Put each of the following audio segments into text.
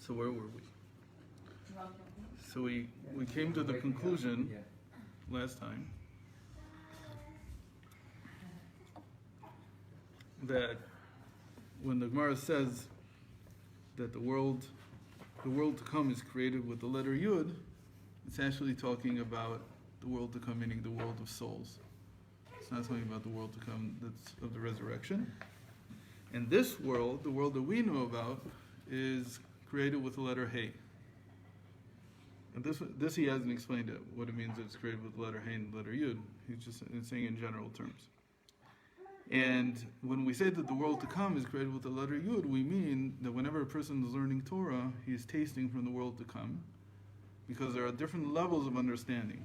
So where were we? So we came to the conclusion last time that when the Gemara says that the world to come is created with the letter Yud, it's actually talking about the world to come, meaning the world of souls. It's not talking about the world to come that's of the resurrection. And this world, the world that we know about, is created with the letter Hey. And this he hasn't explained it, what it means that it's created with the letter Hey and the letter Yud. He's just saying in general terms. And when we say that the world to come is created with the letter Yud, we mean that whenever a person is learning Torah, he is tasting from the world to come, because there are different levels of understanding.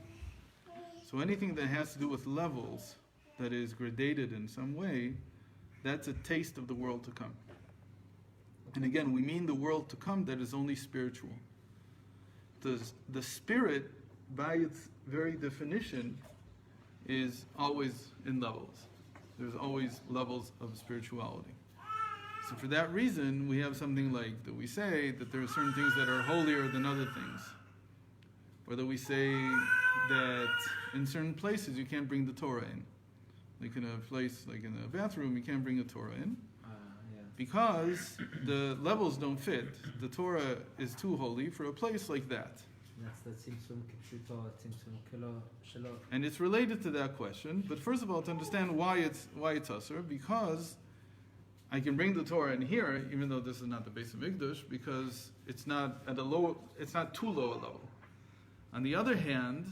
So anything that has to do with levels, that is gradated in some way, that's a taste of the world to come. And again, we mean the world to come that is only spiritual. The spirit, by its very definition, is always in levels. There's always levels of spirituality. So for that reason, we have something like that we say that there are certain things that are holier than other things. Or that we say that in certain places you can't bring the Torah in. Like in a place, like in a bathroom, you can't bring the Torah in. Because the levels don't fit. The Torah is too holy for a place like that. And it's related to that question. But first of all, to understand why it's usher, because I can bring the Torah in here, even though this is not the base of Mikdash, because it's not too low a level. On the other hand,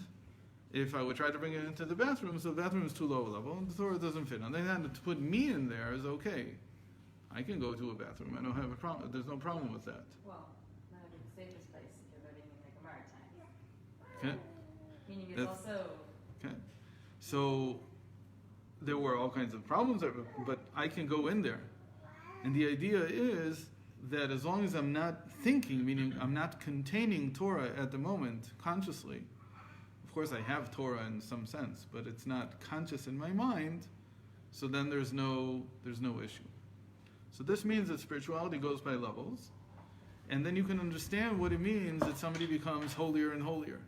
if I would try to bring it into the bathroom, so the bathroom is too low a level, and the Torah doesn't fit. On the other hand, to put me in there is okay. I can go to a bathroom. I don't have a problem. There's no problem with that. Well, not in the safest place if you're living in like a maritime. Okay. Meaning it's also... Okay. So there were all kinds of problems there, but I can go in there. And the idea is that as long as I'm not thinking, meaning I'm not containing Torah at the moment consciously, of course I have Torah in some sense, but it's not conscious in my mind, so then there's no issue. So this means that spirituality goes by levels, and then you can understand what it means that somebody becomes holier and holier.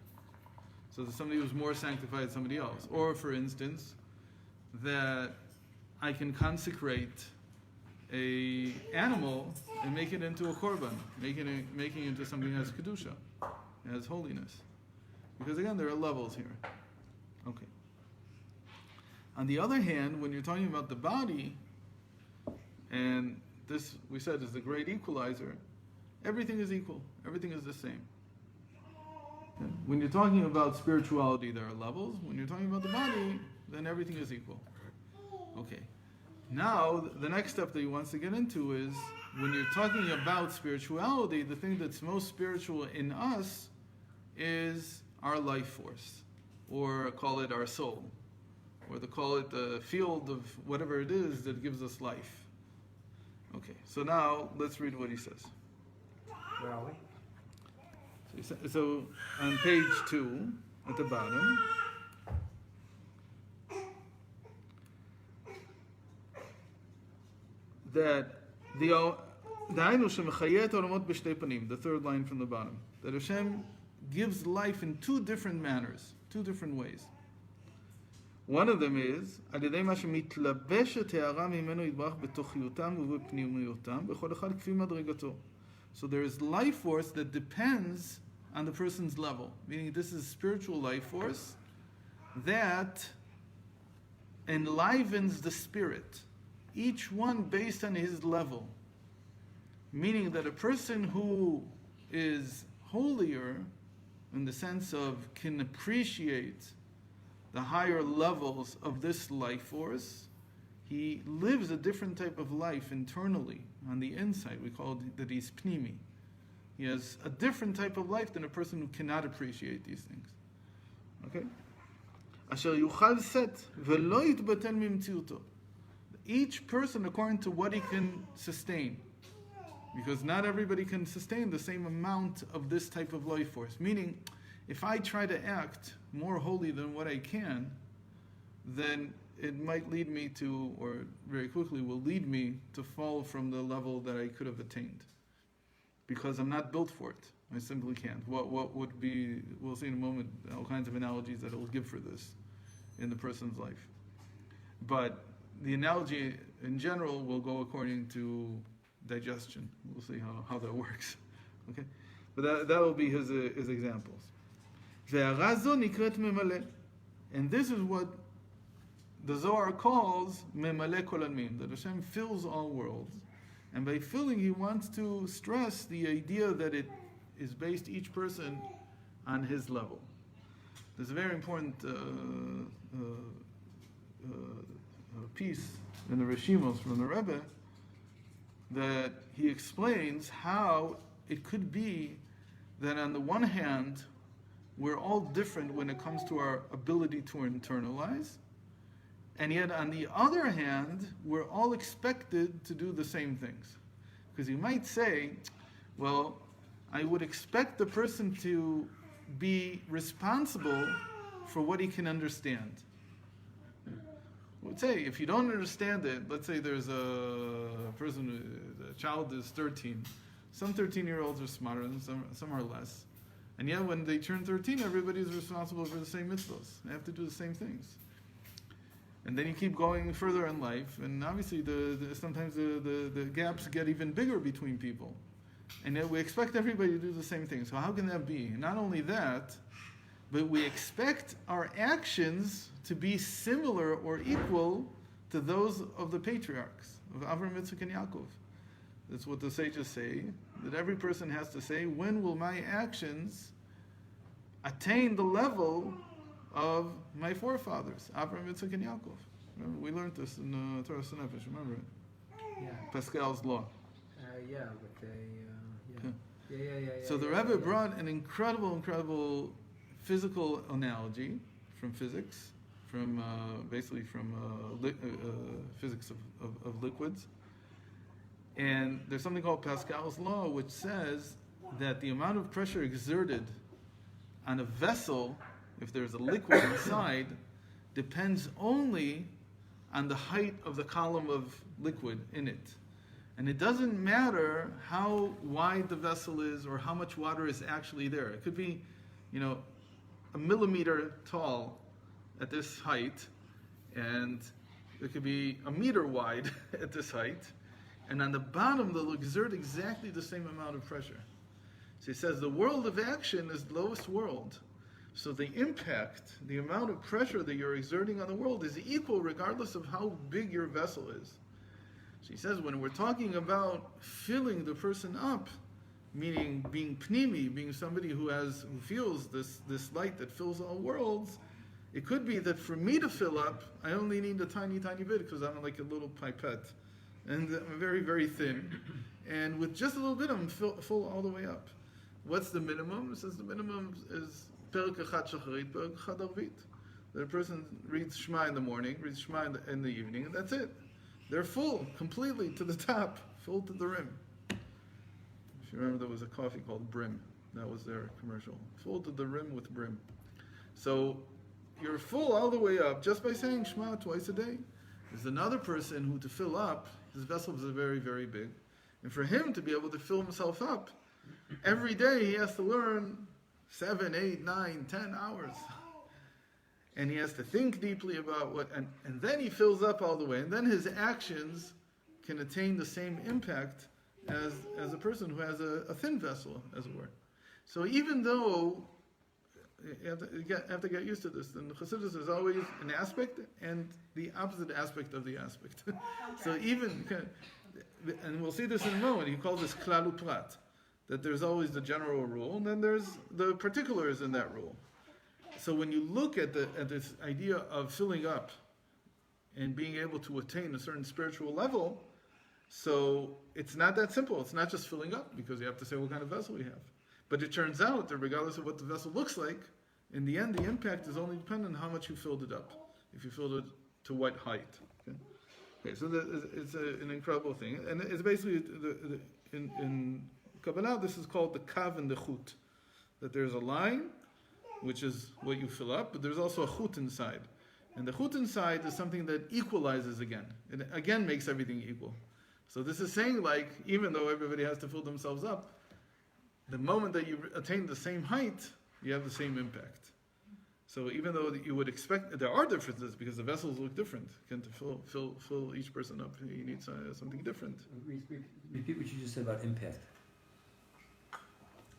So that somebody who's more sanctified than somebody else. Or, for instance, that I can consecrate a animal and make it into a korban, making it into something that has kedusha, has holiness. Because again, there are levels here. Okay. On the other hand, when you're talking about the body, and this, we said, is the great equalizer, everything is equal. Everything is the same. Okay. When you're talking about spirituality, there are levels. When you're talking about the body, then everything is equal. Okay. Now, the next step that he wants to get into is, when you're talking about spirituality, the thing that's most spiritual in us is our life force, or call it our soul, or call it the field of whatever it is that gives us life. Okay, so now let's read what he says. Where are we? So on page 2, at the bottom, that the third line from the bottom, that Hashem gives life in two different manners, two different ways. One of them is, so there is life force that depends on the person's level, meaning this is spiritual life force that enlivens the spirit, each one based on his level. Meaning that a person who is holier, in the sense of can appreciate the higher levels of this life force, he lives a different type of life internally, on the inside. We call it that he's pnimi. He has a different type of life than a person who cannot appreciate these things. Okay? Asher yuchal set velo yitbatel mimtziuto. Each person according to what he can sustain. Because not everybody can sustain the same amount of this type of life force. Meaning, if I try to act more holy than what I can, then it might lead me to, or very quickly will lead me to fall from the level that I could have attained. because I'm not built for it. I simply can't. What would be, we'll see in a moment, all kinds of analogies that it will give for this in the person's life. But the analogy in general will go according to digestion. We'll see how that works. Okay? But that will be his examples. And this is what the Zohar calls memale kol almim, that Hashem fills all worlds. And by filling, he wants to stress the idea that it is based each person on his level. There's a very important piece in the Rishimos from the Rebbe that he explains how it could be that on the one hand, we're all different when it comes to our ability to internalize, and yet on the other hand, we're all expected to do the same things. Because you might say, well, I would expect the person to be responsible for what he can understand. I would say, if you don't understand it, let's say there's a child is 13. Some 13-year-olds are smarter than some are less. And yet when they turn 13, everybody is responsible for the same mitzvos. They have to do the same things. And then you keep going further in life, and obviously sometimes the gaps get even bigger between people. And yet we expect everybody to do the same thing. So how can that be? Not only that, but we expect our actions to be similar or equal to those of the patriarchs, of Avraham, Yitzchak, and Yaakov. That's what the sages say, that every person has to say, when will my actions attain the level of my forefathers, Avraham, Yitzchak, and Yaakov? Remember, we learned this in Torah Nefesh, remember it? Yeah. Pascal's law. Yeah, with the So the Rebbe brought an incredible physical analogy from physics, from basically from physics of liquids. And there's something called Pascal's law, which says that the amount of pressure exerted on a vessel, if there's a liquid inside, depends only on the height of the column of liquid in it. And it doesn't matter how wide the vessel is or how much water is actually there. It could be, a millimeter tall at this height, and it could be a meter wide at this height. And on the bottom, they'll exert exactly the same amount of pressure. So he says the world of action is the lowest world. So the impact, the amount of pressure that you're exerting on the world is equal regardless of how big your vessel is. So he says when we're talking about filling the person up, meaning being pnimi, being somebody who feels this light that fills all worlds, it could be that for me to fill up, I only need a tiny bit because I'm like a little pipette. And I'm very, very thin. And with just a little bit, I'm full all the way up. What's the minimum? It says the minimum is Perek Echad Shacharit, Perek Echad Arvit. The person reads Shema in the morning, reads Shema in the evening, and that's it. They're full, completely to the top, full to the rim. If you remember, there was a coffee called Brim. That was their commercial. Full to the rim with Brim. So you're full all the way up just by saying Shema twice a day. There's another person who to fill up, his vessels are very, very big. And for him to be able to fill himself up, every day he has to learn 7, 8, 9, 10 hours. And he has to think deeply about and then he fills up all the way. And then his actions can attain the same impact as a person who has a thin vessel, as it were. So even though, you have to get used to this, and Chassidus is always an aspect and the opposite aspect of the aspect. So even, and we'll see this in a moment, he calls this klal uprat, that there's always the general rule, and then there's the particulars in that rule. So when you look at this idea of filling up and being able to attain a certain spiritual level, so it's not that simple. It's not just filling up, because you have to say what kind of vessel you have. But it turns out that regardless of what the vessel looks like, in the end, the impact is only dependent on how much you filled it up. If you filled it to what height. Okay, so it's an incredible thing. And it's basically, in Kabbalah, this is called the kav and the chut. That there's a line, which is what you fill up, but there's also a chut inside. And the chut inside is something that equalizes again. It again makes everything equal. So this is saying, like, even though everybody has to fill themselves up, the moment that you attain the same height, you have the same impact. So even though you would expect, there are differences because the vessels look different. To fill each person up, you need something different. Repeat what you just said about impact.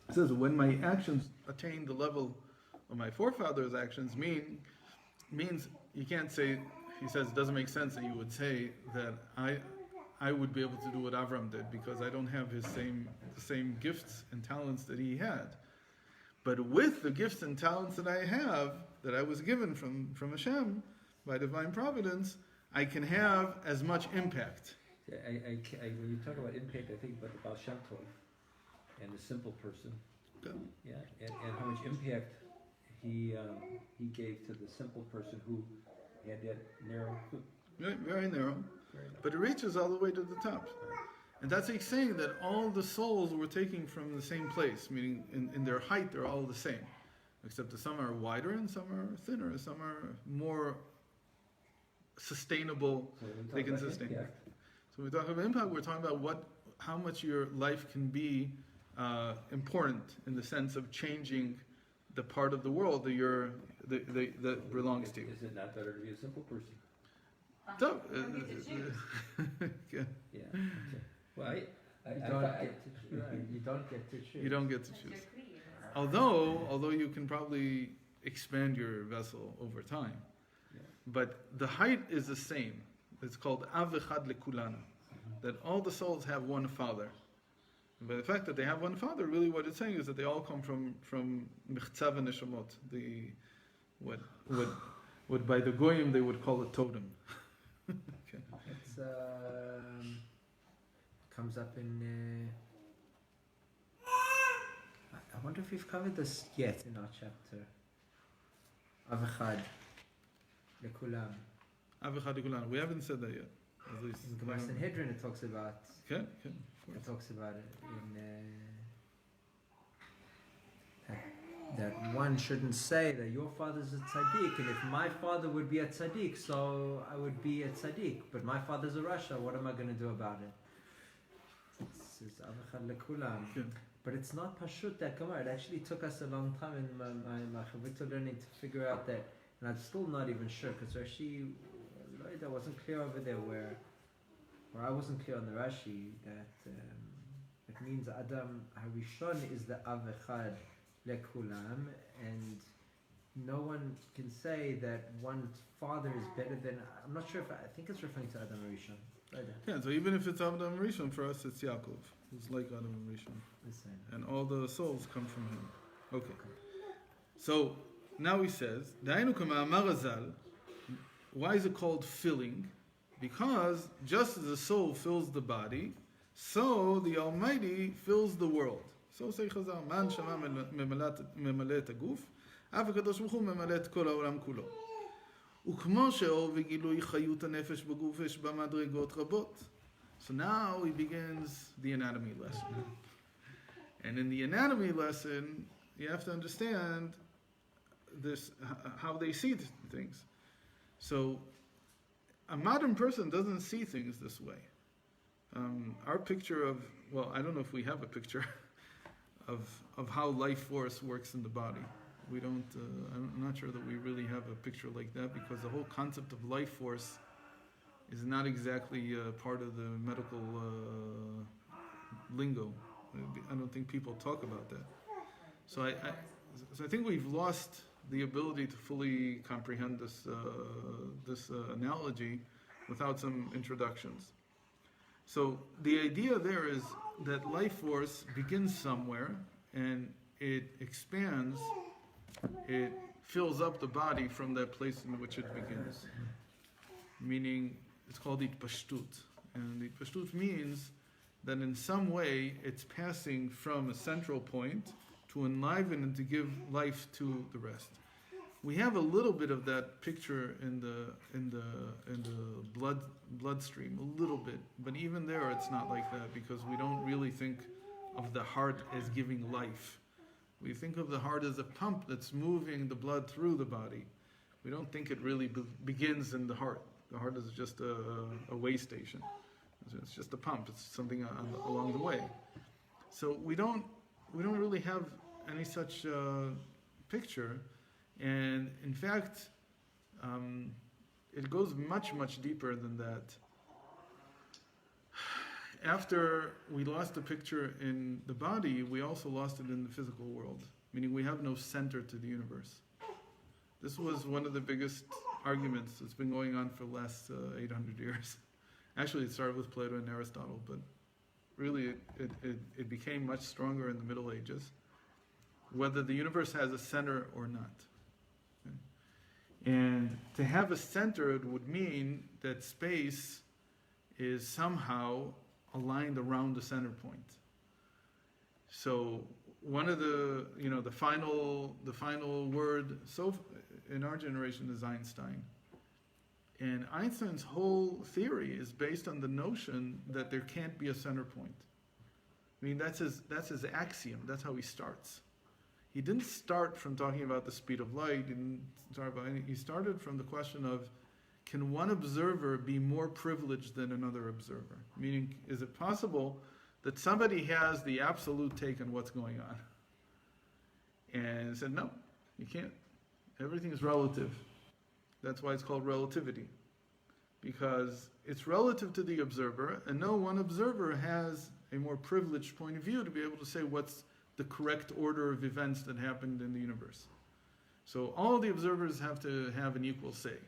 It says, when my actions attain the level of my forefathers' actions, means you can't say, he says it doesn't make sense that you would say that I would be able to do what Avram did because I don't have the same gifts and talents that he had. But with the gifts and talents that I have, that I was given from Hashem, by divine providence, I can have as much impact. When you talk about impact, I think about the Baal Shem Tov and the simple person. Yeah, and how much impact he gave to the simple person who had that narrow. Very narrow. But it reaches all the way to the top. And that's like saying that all the souls were taking from the same place, meaning in their height they're all the same. Except that some are wider and some are thinner, some are more sustainable, they can sustain. Impact. So when we talk about impact, we're talking about how much your life can be important in the sense of changing the part of the world that belongs to you. Is it not better to be a simple person? So, Yeah. Well, you don't get to choose. you don't get to That's choose. your creed. Although you can probably expand your vessel over time, but the height is the same. It's called Av Echad Lekulana, that all the souls have one father. And by the fact that they have one father, really what it's saying is that they all come from Michzav Neshamot, what by the Goyim they would call a totem. Okay. It's comes up in. I wonder if we've covered this yet in our chapter. Avachad lekulam. Av Echad Lekulana. We haven't said that yet. At least. In Gemara Sanhedrin, it talks about. Okay. It talks about it in that one shouldn't say that your father's a tzaddik, and if my father would be a tzaddik, so I would be a tzaddik. But my father's a rasha. What am I going to do about it? It's avachad lekulam. Yeah. But it's not pashut, that Gemara. It actually took us a long time in my chavruta learning to figure out that, and I'm still not even sure because Rashi, that wasn't clear over there where I wasn't clear on the Rashi that it means Adam Harishon is the avachad lekulam, and no one can say that one's father is better than. I'm not sure if I think it's referring to Adam Harishon. Right. Yeah, so even if it's Adam Rishon, for us it's Yaakov, who's like Adam Rishon. And all the souls come from him. Okay. So now he says, Dainu k'ma'amar Hazal, why is it called filling? Because just as the soul fills the body, so the Almighty fills the world. So say Chazal, Man shama memale et haguf, Av HaKadosh Baruch Hu memale et kol ha'olam kulo. וכמו שאור וגילוי חיות הנפש בגוף יש במדרגות רבות. So now he begins the anatomy lesson. And in the anatomy lesson, you have to understand this, how they see things. So a modern person doesn't see things this way. Our picture of, well, I don't know if we have a picture of how life force works in the body. We don't, I'm not sure that we really have a picture like that because the whole concept of life force is not exactly part of the medical lingo. I don't think people talk about that. So I think we've lost the ability to fully comprehend this analogy without some introductions. So the idea there is that life force begins somewhere and it expands. It fills up the body from that place in which it begins. Meaning, it's called itpashtut. And itpashtut means that in some way it's passing from a central point to enliven and to give life to the rest. We have a little bit of that picture in the bloodstream, a little bit. But even there it's not like that because we don't really think of the heart as giving life. We think of the heart as a pump that's moving the blood through the body. We don't think it really begins in the heart. The heart is just a way station. It's just a pump. It's something along the way. So we don't we don't really have any such picture, and in fact, it goes much, much deeper than that. After we lost the picture in the body, we also lost it in the physical world, meaning we have no center to the universe. This was one of the biggest arguments that's been going on for the last 800 years. Actually, it started with Plato and Aristotle, but really it became much stronger in the Middle Ages, whether the universe has a center or not. Okay? And to have a center, it would mean that space is somehow aligned around the center point. So one of the final word in our generation is Einstein. And Einstein's whole theory is based on the notion that there can't be a center point. I mean, that's his axiom. That's how he starts. He didn't start from talking about the speed of light. He started from the question of, can one observer be more privileged than another observer? Meaning, is it possible that somebody has the absolute take on what's going on? And he said, no, you can't. Everything is relative. That's why it's called relativity. Because it's relative to the observer, and no one observer has a more privileged point of view to be able to say what's the correct order of events that happened in the universe. So all the observers have to have an equal say.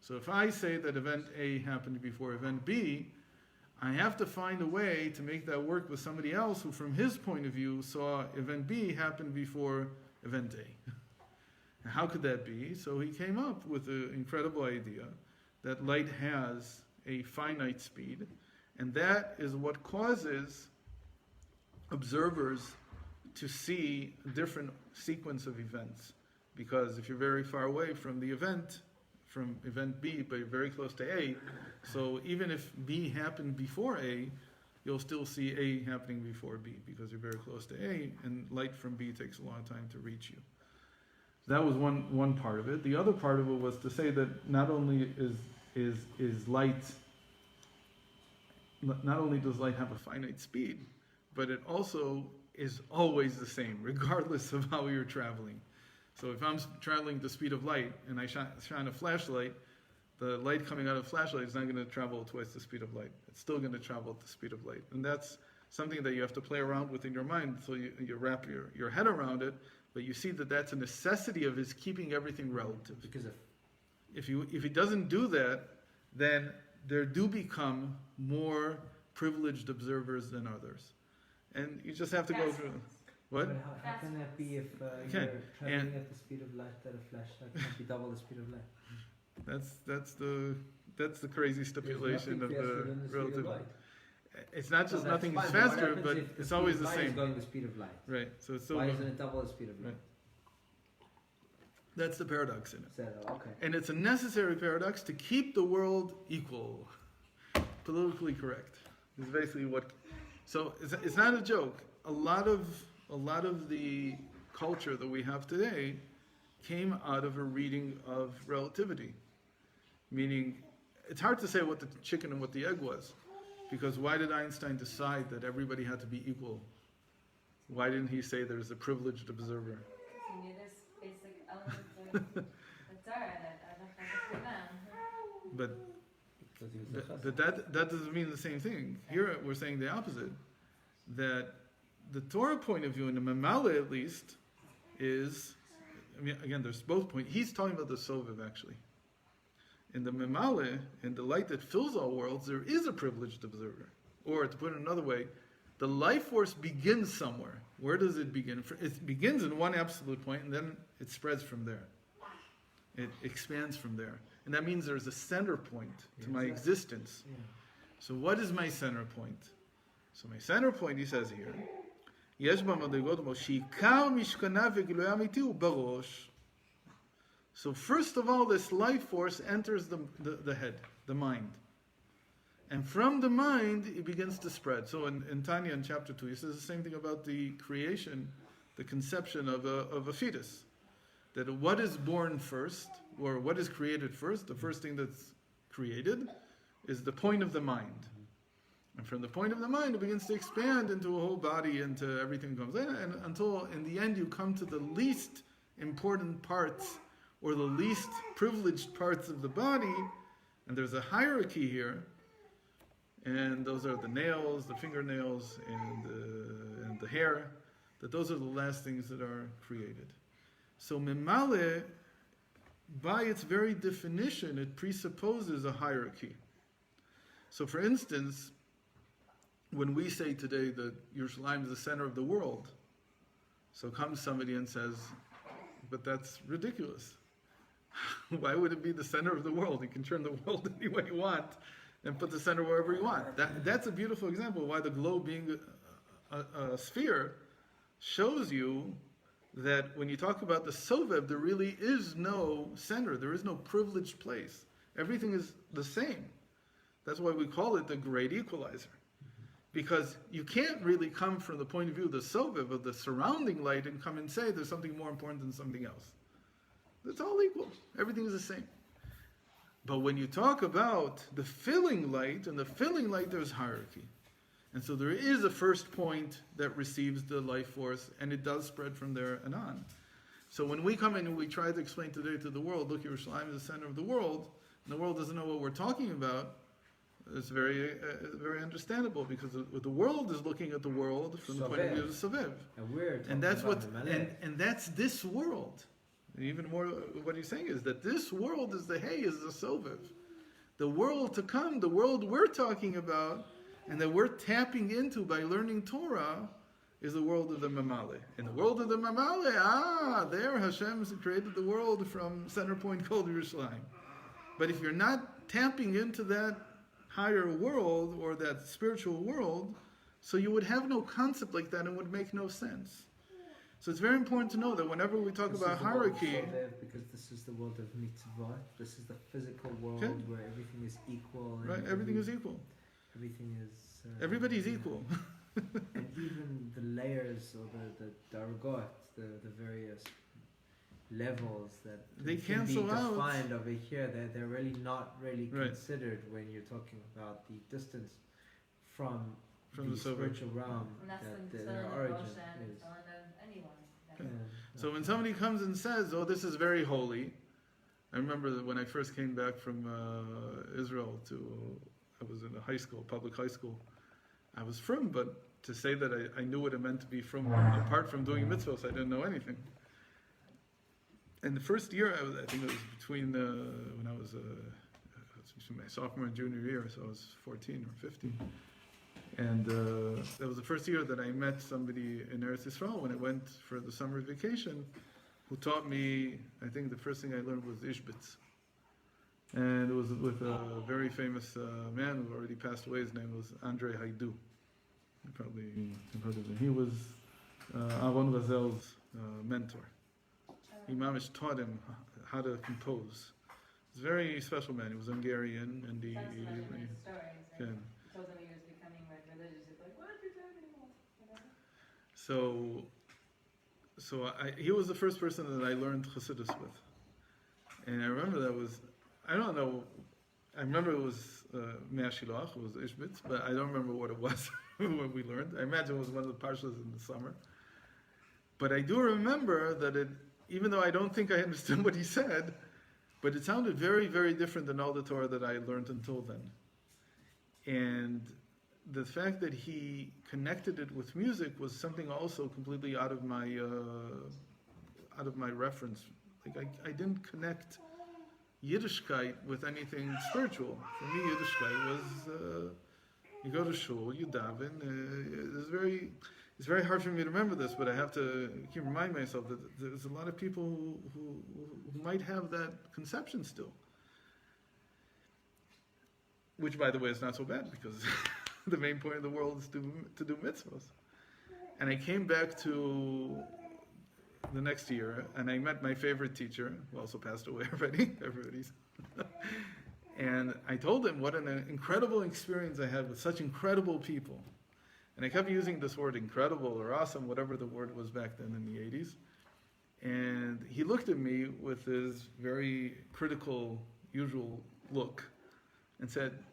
So if I say that event A happened before event B, I have to find a way to make that work with somebody else who, from his point of view, saw event B happen before event A. And how could that be? So he came up with the incredible idea that light has a finite speed, and that is what causes observers to see a different sequence of events. Because if you're very far away from the event, from event B, but you're very close to A, so even if B happened before A, you'll still see A happening before B, because you're very close to A, and light from B takes a long time to reach you. That was one part of it. The other part of it was to say that not only is light, not only does light have a finite speed, but it also is always the same, regardless of how you're traveling. So if I'm traveling the speed of light and I shine a flashlight, the light coming out of the flashlight is not going to travel twice the speed of light. It's still going to travel at the speed of light. And that's something that you have to play around with in your mind, so you wrap your head around it, but you see that that's a necessity of his keeping everything relative. Because if he doesn't do that, then there do become more privileged observers than others. And you just have to go through. What? But how can that be if you're traveling at the speed of light, that a flashlight can't be double the speed of light? That's the crazy stipulation of the relative. Light. It's not just So nothing is fine, faster, what but happens if it's the always speed the of light is same. going the speed of light. Right. So it's still Why isn't it double the speed of light? Right. That's the paradox in it. Okay. And it's a necessary paradox to keep the world equal, politically correct. Is basically what. So it's not a joke. A lot of the culture that we have today came out of a reading of relativity. Meaning, it's hard to say what the chicken and what the egg was, because why did Einstein decide that everybody had to be equal? Why didn't he say there's a privileged observer? You need this basic element of the Torah that But that doesn't mean the same thing. Here we're saying the opposite. That the Torah point of view, in the Memale at least, is, I mean, again, there's both points. He's talking about the Soviv, actually. In the Memale, in the light that fills all worlds, there is a privileged observer. Or, to put it another way, the life force begins somewhere. Where does it begin? It begins in one absolute point, and then it spreads from there. It expands from there. And that means there's a center point to my existence. Yeah. So what is my center point? So my center point, he says here, so first of all, this life force enters the head, the mind. And from the mind, it begins to spread. So in Tanya, in chapter 2, he says the same thing about the creation, the conception of a fetus. That what is born first, or what is created first, the first thing that's created, is the point of the mind. And from the point of the mind, it begins to expand into a whole body, into everything comes in, and until in the end you come to the least important parts, or the least privileged parts of the body, and there's a hierarchy here, and those are the nails, the fingernails, and the hair, that those are the last things that are created. So memale, by its very definition, it presupposes a hierarchy. So for instance, when we say today that Yerushalayim is the center of the world, so comes somebody and says, but that's ridiculous. Why would it be the center of the world? You can turn the world any way you want and put the center wherever you want. That's a beautiful example of why the globe being a sphere shows you that when you talk about the Sovev, there really is no center, there is no privileged place. Everything is the same. That's why we call it the great equalizer. Because you can't really come from the point of view of the Sovev, of the surrounding light, and come and say there's something more important than something else. It's all equal. Everything is the same. But when you talk about the filling light, and the filling light, there's hierarchy. And so there is a first point that receives the life force, and it does spread from there and on. So when we come in and we try to explain today to the world, look, Yerushalayim is the center of the world, and the world doesn't know what we're talking about, it's very understandable, because the world is looking at the world from the point of view of the Sovev. And that's what, and that's this world. And even more, what he's saying is that this world is the Hay, is the Sovev. The world to come, the world we're talking about, and that we're tapping into by learning Torah, is the world of the Mamale. In the world of the Mamale, there Hashem has created the world from center point called Yerushalayim. But if you're not tapping into that higher world, or that spiritual world, so you would have no concept like that, and it would make no sense. So it's very important to know that whenever we talk about hierarchy, because this is the world of mitzvah, this is the physical world where everything is equal. Right, everything is equal. Everything is. Everybody's equal. And even the layers, or the dargot, the various levels that they can cancel be out. defined over here, they're really not really considered when you're talking about the distance from the spiritual realm, that their origin is. So when somebody comes and says, "Oh, this is very holy," I remember that when I first came back from Israel I was in a high school, public high school. I was frum, but to say that I knew what it meant to be frum, apart from doing mitzvahs, I didn't know anything. And the first year, I think it was between when I was between my sophomore and junior year, so I was 14 or 15. And that was the first year that I met somebody in Eretz Yisrael when I went for the summer vacation, who taught me, I think the first thing I learned was Ishbitz. And it was with a very famous man who already passed away. His name was Andre Haidu. You probably heard of him. He was Aaron Razel's mentor. He mamish taught him how to compose. He's a very special man. He was Hungarian, and he stories, right? Yeah. He told them he was becoming religious. He's like, what are you talking about? He was the first person that I learned Chassidus with. And I remember I remember it was Me'ashilach, it was Ishbitz, but I don't remember what it was when we learned. I imagine it was one of the parshas in the summer. But I do remember that even though I don't think I understood what he said, but it sounded very, very different than all the Torah that I had learned until then. And the fact that he connected it with music was something also completely out of my reference. Like I didn't connect Yiddishkeit with anything spiritual. For me, Yiddishkeit was you go to shul, you daven. It's very hard for me to remember this, but I have to keep remind myself that there's a lot of people who might have that conception still. Which, by the way, is not so bad, because the main point of the world is to do mitzvahs. And I came back to the next year, and I met my favorite teacher, who also passed away already. Everybody's. And I told him what an incredible experience I had with such incredible people. And I kept using this word incredible or awesome, whatever the word was back then in the 80s. And he looked at me with his very critical, usual look and said,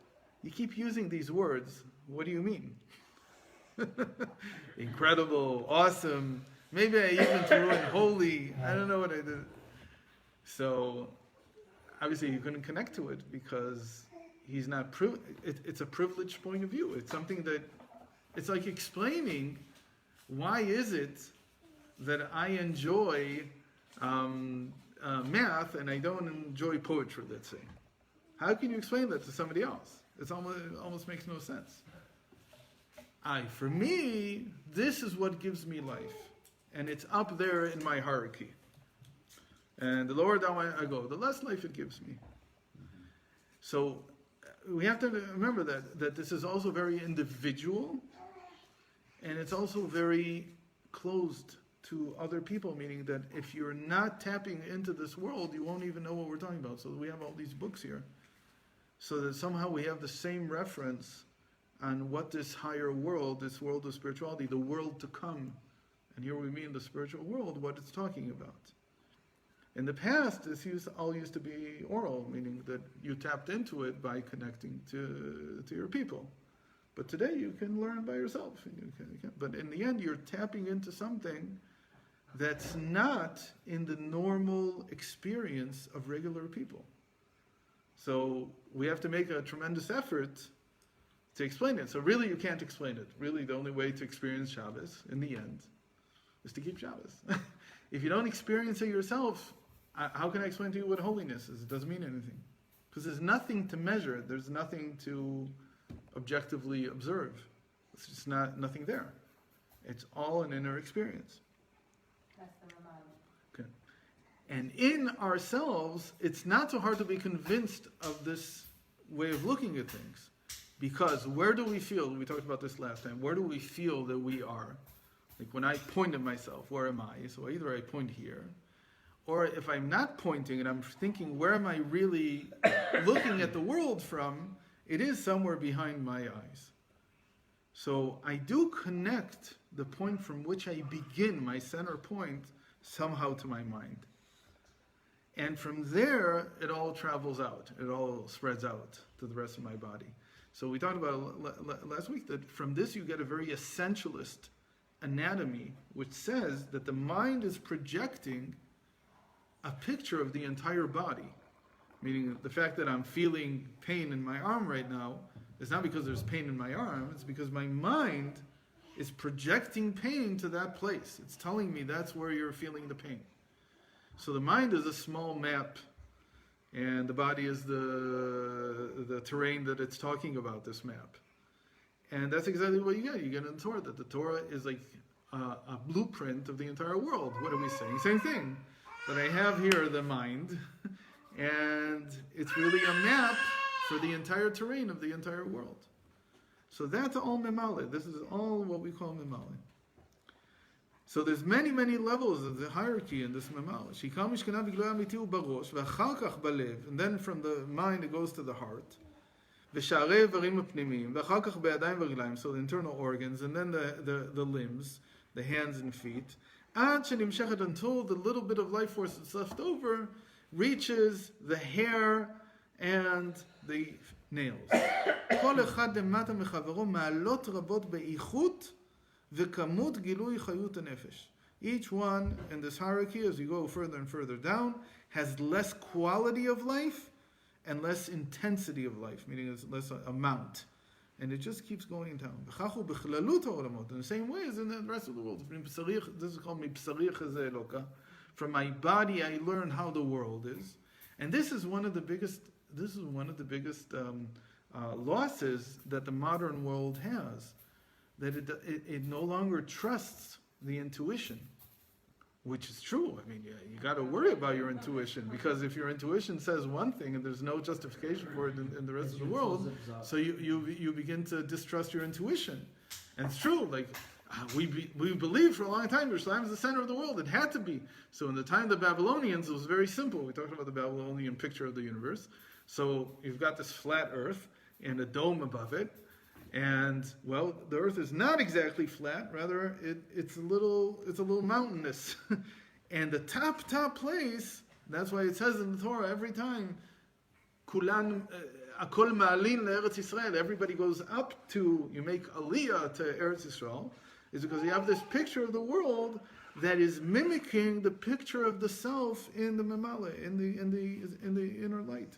"You keep using these words, what do you mean? Incredible, awesome. Maybe I even threw in holy. I don't know what I did. So, obviously, you couldn't connect to it because he's not. It's a privileged point of view. It's something that it's like explaining why is it that I enjoy math and I don't enjoy poetry. Let's say, how can you explain that to somebody else? It almost makes no sense. For me, this is what gives me life. And it's up there in my hierarchy. And the lower down I go, the less life it gives me. So we have to remember that this is also very individual. And it's also very closed to other people, meaning that if you're not tapping into this world, you won't even know what we're talking about. So we have all these books here. So that somehow we have the same reference on what this higher world, this world of spirituality, the world to come. And here we mean the spiritual world, what it's talking about. In the past, this all used to be oral, meaning that you tapped into it by connecting to your people. But today you can learn by yourself. But in the end, you're tapping into something that's not in the normal experience of regular people. So we have to make a tremendous effort to explain it. So really you can't explain it. Really the only way to experience Shabbos, in the end, is to keep Shabbos. If you don't experience it yourself, how can I explain to you what holiness is? It doesn't mean anything. Because there's nothing to measure. There's nothing to objectively observe. It's just nothing there. It's all an inner experience. That's the reminder. Okay. And in ourselves, it's not so hard to be convinced of this way of looking at things. Because where do we feel, we talked about this last time, where do we feel that we are? Like when I point at myself, where am I? So either I point here, or if I'm not pointing and I'm thinking, where am I really looking at the world from? It is somewhere behind my eyes. So I do connect the point from which I begin, my center point, somehow to my mind. And from there, it all travels out. It all spreads out to the rest of my body. So we talked about last week that from this you get a very essentialist anatomy, which says that the mind is projecting a picture of the entire body. Meaning the fact that I'm feeling pain in my arm right now is not because there's pain in my arm, it's because my mind is projecting pain to that place. It's telling me that's where you're feeling the pain. So the mind is a small map, and the body is the terrain that it's talking about, this map. And that's exactly what you get. You get in the Torah, that the Torah is like a blueprint of the entire world. What are we saying? Same thing. That I have here the mind, and it's really a map for the entire terrain of the entire world. So that's all memale. This is all what we call memale. So there's many, many levels of the hierarchy in this memale. And then from the mind it goes to the heart. So the internal organs, and then the limbs, the hands and feet. Until the little bit of life force that's left over reaches the hair and the nails. Each one in this hierarchy, as you go further and further down, has less quality of life and less intensity of life, meaning it's less amount. And it just keeps going down. In the same way as in the rest of the world. This is called from my body I learn how the world is. And this is one of the biggest losses that the modern world has. That it no longer trusts the intuition. Which is true. I mean, you got to worry about your intuition, because if your intuition says one thing and there's no justification for it in the rest of the world, so you begin to distrust your intuition. And it's true. Like we believed for a long time Yerushalayim is the center of the world. It had to be. So in the time of the Babylonians, it was very simple. We talked about the Babylonian picture of the universe. So you've got this flat Earth and a dome above it. And well, the earth is not exactly flat. Rather, it's a little mountainous. And the top place. That's why it says in the Torah every time, "Kulan Akol ma'alin le'eretz Yisrael. Everybody goes up to, you make aliyah to Eretz Yisrael, is because you have this picture of the world that is mimicking the picture of the self in the memale, in the inner light.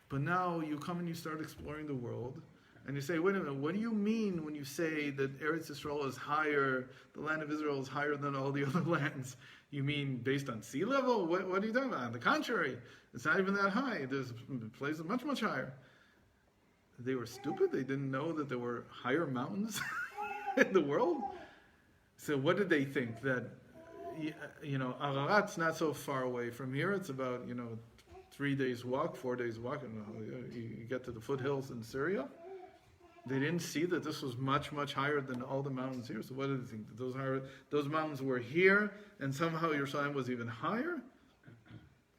But now you come and you start exploring the world, and you say, wait a minute, what do you mean when you say that Eretz Yisrael is higher, the land of Israel is higher than all the other lands? You mean based on sea level? What are you talking about? On the contrary, it's not even that high. There's places much, much higher. They were stupid. They didn't know that there were higher mountains in the world. So what did they think? That, Ararat's not so far away from here. It's about, 3 days walk, 4 days walk, and you get to the foothills in Syria. They didn't see that this was much, much higher than all the mountains here. So what did they think? That those mountains were here, and somehow Yerushalayim was even higher?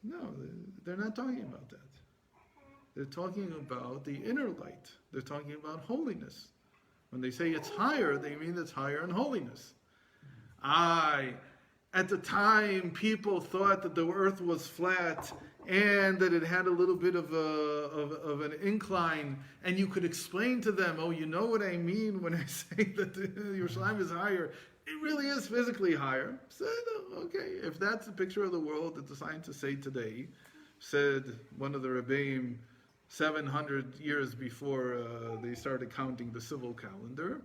No, they're not talking about that. They're talking about the inner light. They're talking about holiness. When they say it's higher, they mean it's higher in holiness. At the time, people thought that the earth was flat and that it had a little bit of an incline, and you could explain to them, oh, you know what I mean when I say that Yerushalayim is higher. It really is physically higher. So, okay, if that's the picture of the world that the scientists say today, said one of the Rebbeim 700 years before they started counting the civil calendar,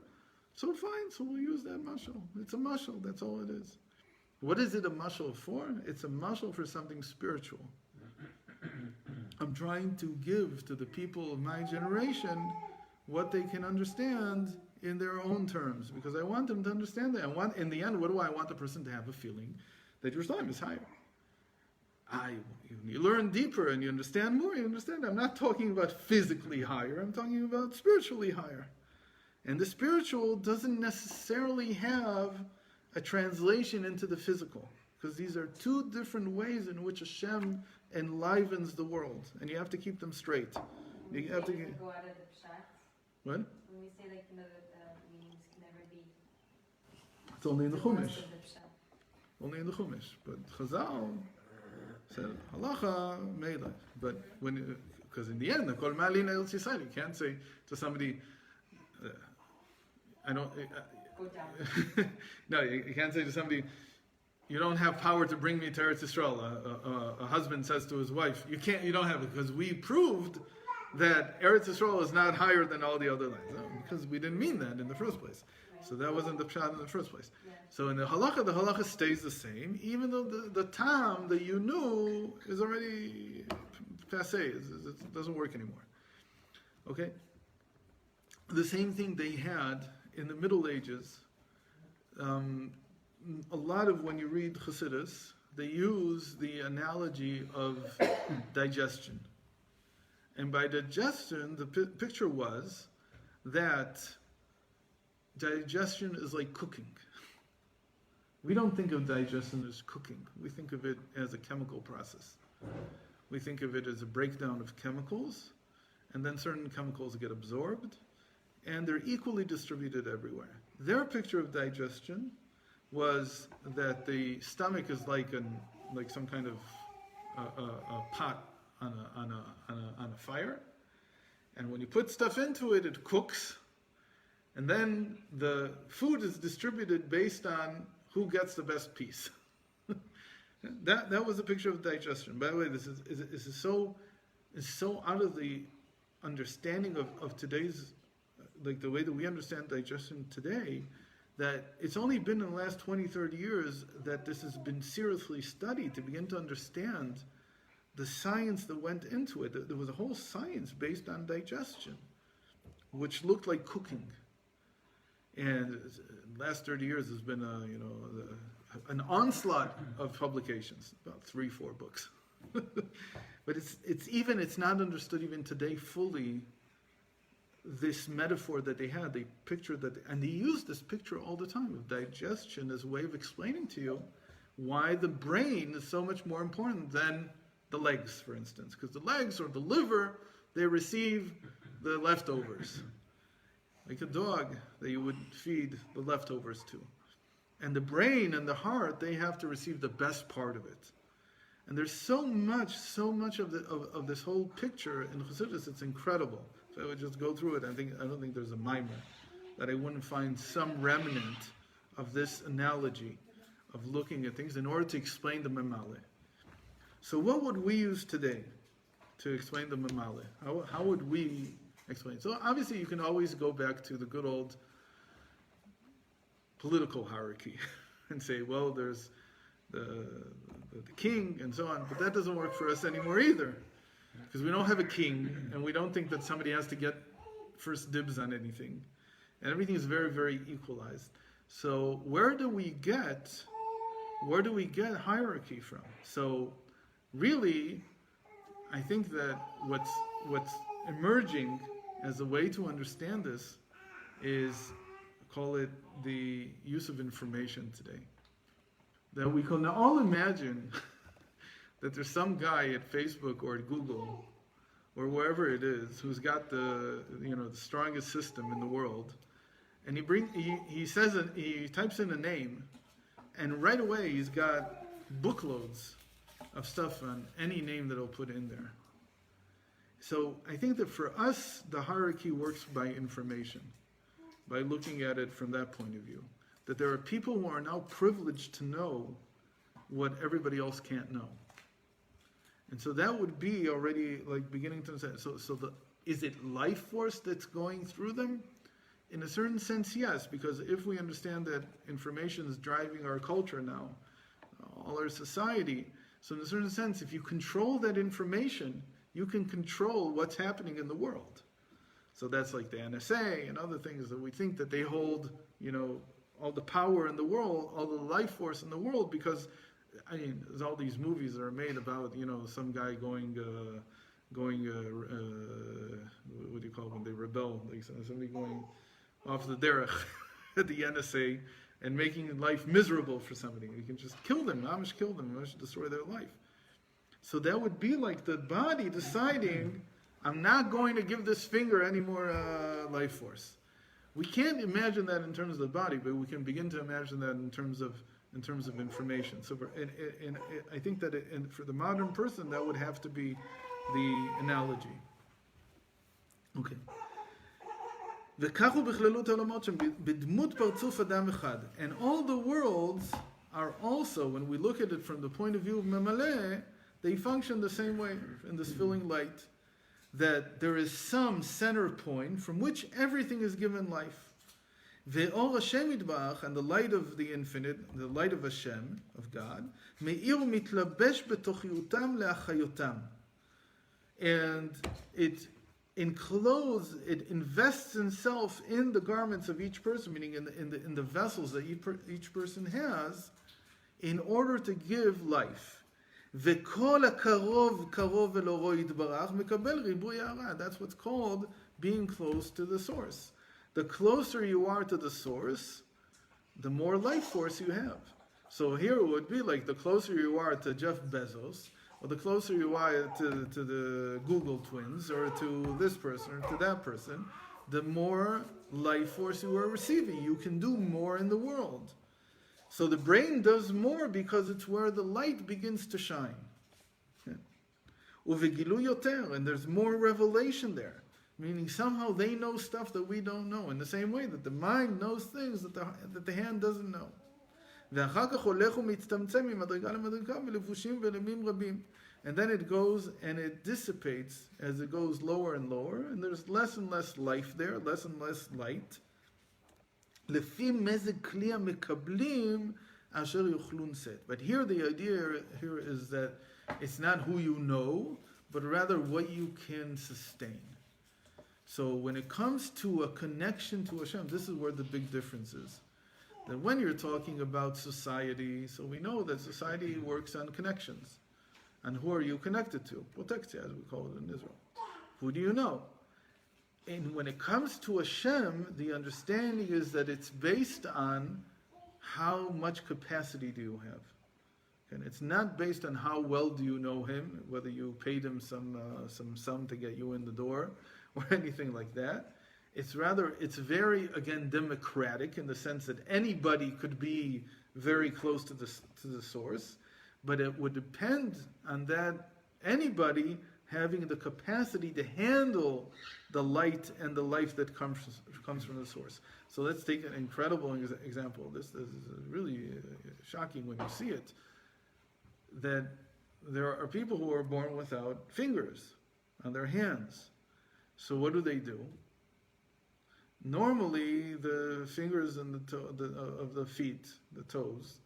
so fine, so we'll use that mashal. It's a mashal, that's all it is. What is it a mashal for? It's a mashal for something spiritual. I'm trying to give to the people of my generation what they can understand in their own terms, because I want them to understand that. In the end, what do I want the person to have a feeling that Yerushalayim is higher? You learn deeper and you understand more, you understand. I'm not talking about physically higher, I'm talking about spiritually higher. And the spiritual doesn't necessarily have a translation into the physical, because these are two different ways in which Hashem enlivens the world, and you have to keep them straight. You have to go out of the pshat. What? When we say that meanings can never be. It's only in the Chumash. Of the pshat. Only in the Chumash. But Chazal said halacha meila. But because in the end, the kol ma'alin Eretz Yisrael, you can't say to somebody, I don't. Go down. No, you can't say to somebody, you don't have power to bring me to Eretz Yisrael. A husband says to his wife, you don't have it, because we proved that Eretz Yisrael is not higher than all the other lands. No, because we didn't mean that in the first place. Right. So that wasn't the pshat in the first place. Yeah. So in the halacha stays the same, even though the tam that you knew is already passé. It doesn't work anymore. Okay? The same thing they had in the Middle Ages. A lot of, when you read Chassidus, they use the analogy of digestion. And by digestion, the picture was that digestion is like cooking. We don't think of digestion as cooking. We think of it as a chemical process. We think of it as a breakdown of chemicals, and then certain chemicals get absorbed, and they're equally distributed everywhere. Their picture of digestion was that the stomach is like some kind of a pot on a fire, and when you put stuff into it, it cooks, and then the food is distributed based on who gets the best piece. That was a picture of digestion. By the way, this is so out of the understanding of today's, like the way that we understand digestion today, that it's only been in the last 20, 30 years that this has been seriously studied to begin to understand the science that went into it. There was a whole science based on digestion, which looked like cooking. And the last 30 years has been an onslaught of publications, about 3-4 books. But it's not understood even today fully, this metaphor that they had. They pictured that, and they use this picture all the time of digestion as a way of explaining to you why the brain is so much more important than the legs, for instance. Because the legs or the liver, they receive the leftovers. Like a dog that you would feed the leftovers to. And the brain and the heart, they have to receive the best part of it. And there's so much of this whole picture in Chassidus. It's incredible. So I would just go through it. I don't think there's a mimer that I wouldn't find some remnant of this analogy of looking at things in order to explain the Memale. So what would we use today to explain the Memale? How would we explain? So obviously you can always go back to the good old political hierarchy and say, well, there's the king and so on, but that doesn't work for us anymore either, because we don't have a king and we don't think that somebody has to get first dibs on anything, and everything is very, very equalized. So where do we get hierarchy from? So really, I think that what's emerging as a way to understand this is, call it the use of information today. That we can all imagine that there's some guy at Facebook or at Google or wherever it is who's got the strongest system in the world, and he types in a name, and right away he's got bookloads of stuff on any name that he'll put in there. So I think that for us, the hierarchy works by information, by looking at it from that point of view. That there are people who are now privileged to know what everybody else can't know. And so that would be already like beginning to understand. So is it life force that's going through them? In a certain sense, yes, because if we understand that information is driving our culture now, all our society, so in a certain sense, if you control that information, you can control what's happening in the world. So that's like the NSA and other things that we think that they hold, all the power in the world, all the life force in the world, because, there's all these movies that are made about, some guy going, what do you call it when they rebel? Like somebody going off the Derech at the NSA and making life miserable for somebody. You can just kill them, Amish kill them, Amish destroy their life. So that would be like the body deciding, I'm not going to give this finger any more life force. We can't imagine that in terms of the body, but we can begin to imagine that in terms of information. So, I think that for the modern person, that would have to be the analogy. Okay. And all the worlds are also, when we look at it from the point of view of Memaleh, they function the same way in this filling light. That there is some center point from which everything is given life. Ve'or Hashem Yitbarach, and the light of the infinite, the light of Hashem, of God, me'ir mitlabesh betochiutam le'achayotam. And it invests itself in the garments of each person, meaning in the vessels that each person has, in order to give life. וכל הקרוב קרוב אל אורו יתברך מקבל ריבוי הערה. That's what's called being close to the source. The closer you are to the source, the more life force you have. So here it would be like the closer you are to Jeff Bezos, or the closer you are to the Google twins, or to this person, or to that person, the more life force you are receiving. You can do more in the world. So the brain does more because it's where the light begins to shine. And there's more revelation there. Meaning somehow they know stuff that we don't know. In the same way that the mind knows things that the hand doesn't know. And then it goes and it dissipates as it goes lower and lower. And there's less and less life there, less and less light. But here the idea here is that it's not who you know, but rather what you can sustain. So when it comes to a connection to Hashem, this is where the big difference is. That when you're talking about society, so we know that society works on connections. And who are you connected to? Protektia, as we call it in Israel. Who do you know? And when it comes to Hashem, the understanding is that it's based on how much capacity do you have. And it's not based on how well do you know Him, whether you paid Him some sum to get you in the door, or anything like that. It's very, again, democratic in the sense that anybody could be very close to the source. But it would depend on that anybody having the capacity to handle the light and the life that comes from the source. So let's take an incredible example. This is really shocking when you see it. That there are people who are born without fingers on their hands. So what do? Normally, the fingers and of the feet, the toes,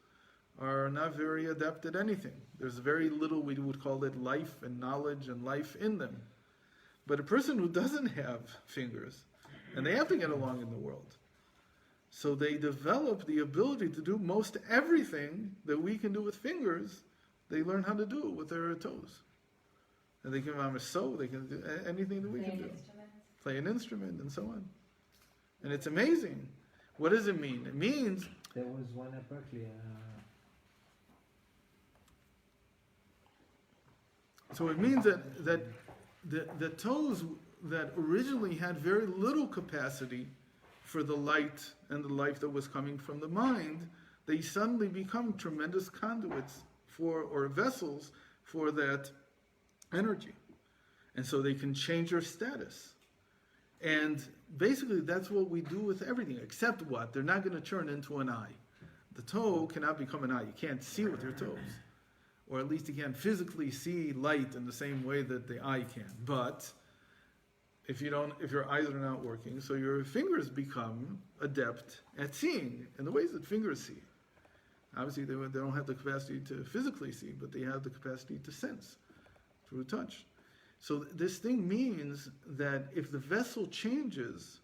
are not very adept at anything. There's very little, we would call it life and knowledge and life in them. But a person who doesn't have fingers, and they have to get along in the world, so they develop the ability to do most everything that we can do with fingers, they learn how to do it with their toes. And they can sew, they can do anything that we can do. Play an instrument and so on. And it's amazing. What does it mean? It means... There was one at Berkeley. So it means that the toes that originally had very little capacity for the light and the life that was coming from the mind, they suddenly become tremendous conduits or vessels for that energy. And so they can change their status. And basically that's what we do with everything, except what? They're not going to turn into an eye. The toe cannot become an eye. You can't see with your toes. Or at least you can't physically see light in the same way that the eye can. But if your eyes are not working, so your fingers become adept at seeing in the ways that fingers see. Obviously, they don't have the capacity to physically see, but they have the capacity to sense through touch. So this thing means that if the vessel changes,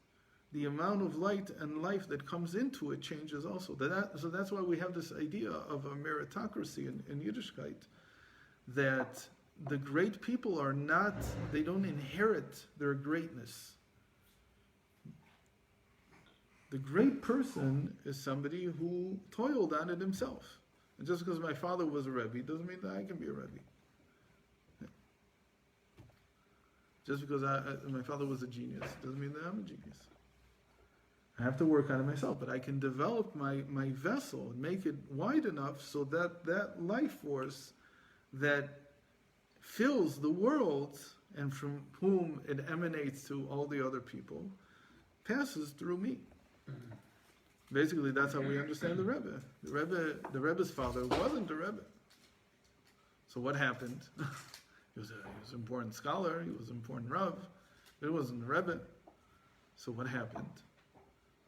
the amount of light and life that comes into it changes also. So that's why we have this idea of a meritocracy in Yiddishkeit, that the great people they don't inherit their greatness. The great person is somebody who toiled on it himself. And just because my father was a Rebbe doesn't mean that I can be a Rebbe. Just because my father was a genius doesn't mean that I'm a genius. I have to work on it myself, but I can develop my vessel and make it wide enough so that life force that fills the world and from whom it emanates to all the other people passes through me. Basically, that's how we understand the Rebbe. The Rebbe's father wasn't a Rebbe. So what happened? He was an important scholar, he was an important Rav, but he wasn't a Rebbe. So what happened?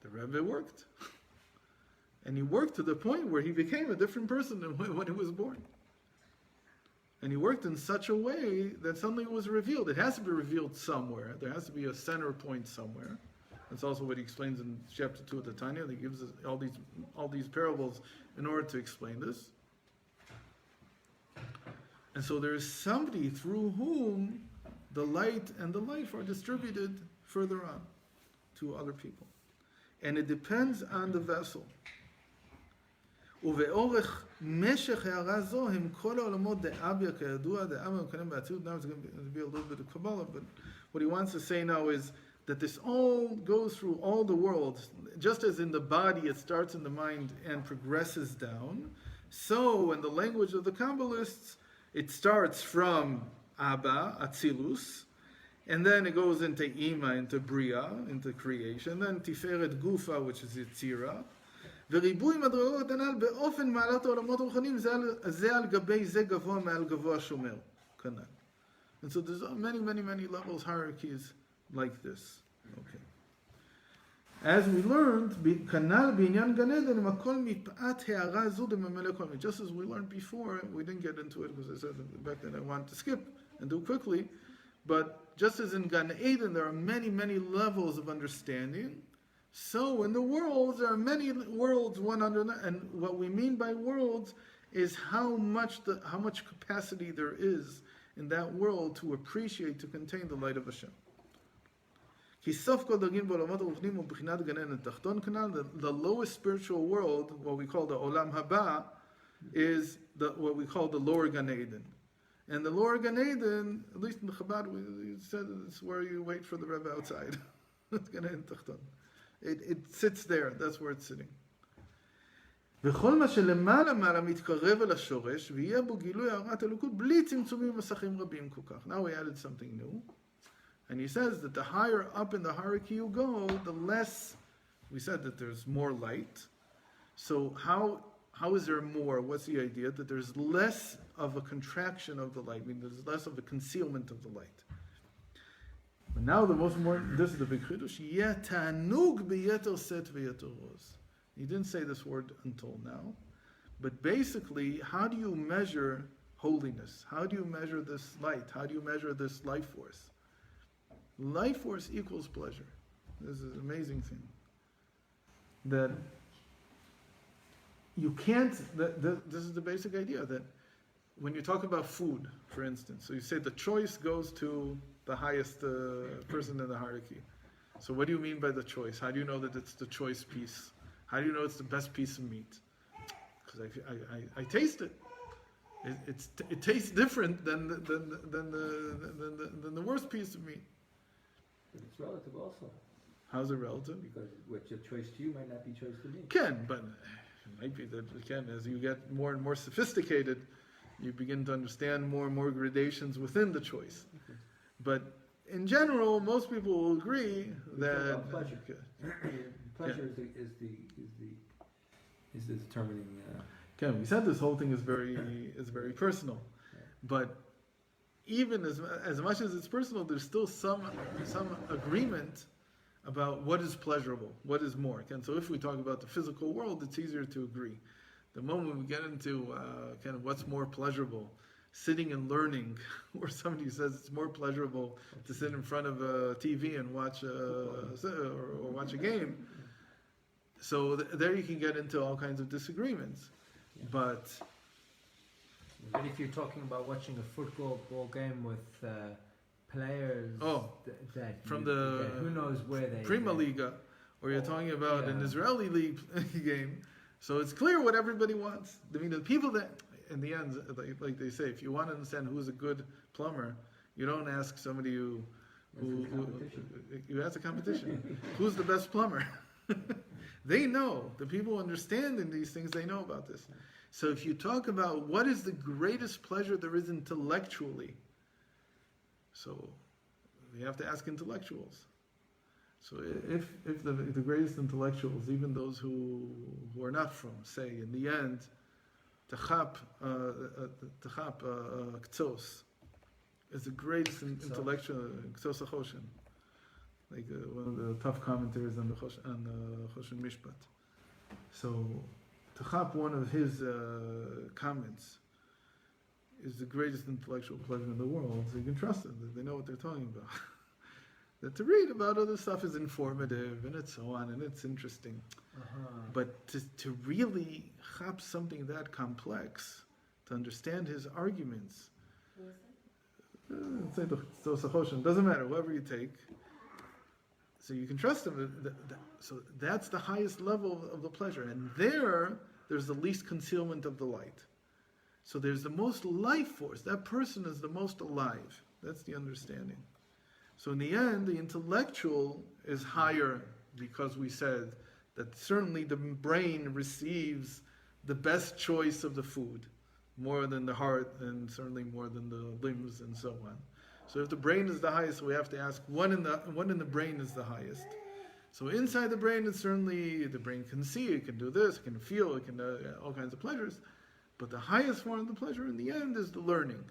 The Rebbe worked. And he worked to the point where he became a different person than when he was born. And he worked in such a way that suddenly it was revealed. It has to be revealed somewhere. There has to be a center point somewhere. That's also what he explains in chapter 2 of the Tanya. He gives us all these parables in order to explain this. And so there is somebody through whom the light and the life are distributed further on to other people. And it depends on the vessel. ובאורך משך הערה זו הם כל העולמות דאביה כידוע דאביה מקנם בעתיד. Now it's going to be a little bit of Kabbalah, but what he wants to say now is that this all goes through all the worlds. Just as in the body it starts in the mind and progresses down, so in the language of the Kabbalists, it starts from Abba, Atzilus, and then it goes into Ima, into Bria, into creation, then Tiferet Gufa, which is Yitzira, וריבוי מדרגות הנ"ל באופן מעלת העולמות הרוחניים זה על גבי זה גבוה מעל גבוה שומר, כנ"ל. And so there's many levels, hierarchies like this. Okay. As we learned, כנ"ל בעניין גן עדן, הם הכל מפאת הערה זו דממלא כל מיני. Just as we learned before, we didn't get into it because I said back then I wanted to skip and do quickly, but just as in Gan Eden there are many levels of understanding, so in the worlds there are many worlds one under another, and what we mean by worlds is how much capacity there is in that world to appreciate, to contain the light of Hashem. The lowest spiritual world, what we call the Olam Haba, is what we call the lower Gan Eden. And the lower Gan Eden, at least in the Chabad, we said it's where you wait for the Rebbe outside. It's Gan Eden Tachton. It sits there, that's where it's sitting. וכל מה שלמעלה מעלה מתקרב אל השורש, ויהיה בו גילוי הארת אלוקות בלי צמצומים ומסכים רבים כל כך. Now we added something new. And he says that the higher up in the hierarchy you go, the less, we said that there's more light. So how is there more? What's the idea? That there's less of a contraction of the light, meaning there's less of a concealment of the light. But now the most important, this is the big chidush, yeh ta'anug beyeter set veyeter roz. He didn't say this word until now, but basically, how do you measure holiness? How do you measure this light? How do you measure this life force? Life force equals pleasure. This is an amazing thing. That you can't, this is the basic idea, that when you talk about food, for instance, so you say the choice goes to the highest person in the hierarchy. So what do you mean by the choice? How do you know that it's the choice piece? How do you know it's the best piece of meat? Because I taste it. It tastes different than the worst piece of meat. But it's relative also. How's it relative? Because what your choice to you might not be choice to me. Can, but it might be that it can. As you get more and more sophisticated, you begin to understand more and more gradations within the choice. Okay. But in general, most people will agree that pleasure. Pleasure is the determining. Again, we said this whole thing is very personal, but even as much as it's personal, there's still some agreement about what is pleasurable, what is more. And so if we talk about the physical world, it's easier to agree. The moment we get into kind of what's more pleasurable, sitting and learning, or somebody says it's more pleasurable to sit in front of a TV and watch or watch a game. So there you can get into all kinds of disagreements. Yeah. But if you're talking about watching a football game with players that who knows where they Prima Liga, or you're talking about an Israeli league game, so it's clear what everybody wants. I mean, the people that, in the end, like they say, if you want to understand who's a good plumber, you don't ask somebody you ask a competition. Who's the best plumber? They know. The people understanding these things, they know about this. So if you talk about what is the greatest pleasure there is intellectually, so you have to ask intellectuals. So if the greatest intellectuals, even those who are not from, say, in the end, Techap Ktos is the greatest intellectual, Ktos HaChoshen, like one of the tough commentators on the Choshen Mishpat. So Techap, one of his comments, is the greatest intellectual pleasure in the world, so you can trust them, that they know what they're talking about. That to read about other stuff is informative, and it's so on, and it's interesting. But to really chap something that complex, to understand his arguments, say the Tzos doesn't matter, whoever you take, so you can trust him. So that's the highest level of the pleasure, and there's the least concealment of the light. So there's the most life force. That person is the most alive. That's the understanding. So in the end, the intellectual is higher because we said that certainly the brain receives the best choice of the food, more than the heart and certainly more than the limbs and so on. So if the brain is the highest, we have to ask one in the brain is the highest. So inside the brain, it's certainly the brain can see, it can do this, it can feel, it can all kinds of pleasures. But the highest form of the pleasure in the end is the learning.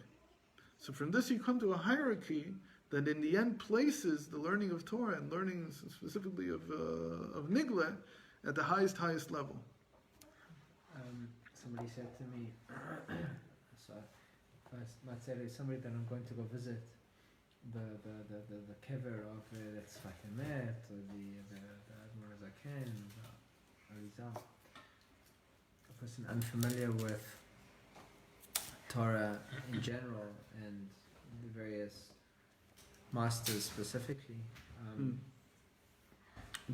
So from this you come to a hierarchy that in the end places the learning of Torah and learning specifically of Nigla at the highest level. Somebody said to me, so let's say there's somebody that I'm going to go visit, the kever of Tzfat Emet, or the Admor Zaken, Arizal. A person unfamiliar with Torah in general and the various masters specifically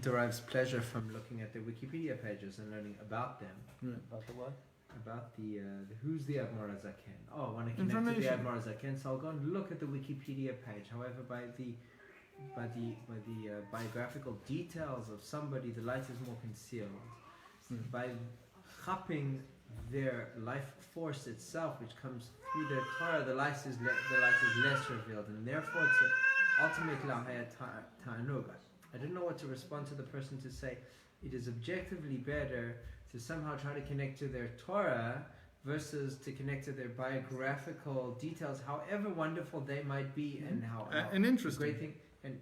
derives pleasure from looking at the Wikipedia pages and learning about them. About the what? About the who's the Admor Zaken. Oh, I want to connect to the Admor Zaken, so I'll go and look at the Wikipedia page. However, by the biographical details of somebody, the light is more concealed. By chapping their life force itself, which comes through their Torah, the light is less revealed, and therefore it's ultimately ta'anug. I don't know what to respond to the person to say it is objectively better to somehow try to connect to their Torah versus to connect to their biographical details, however wonderful they might be, and how and interesting. great thing. And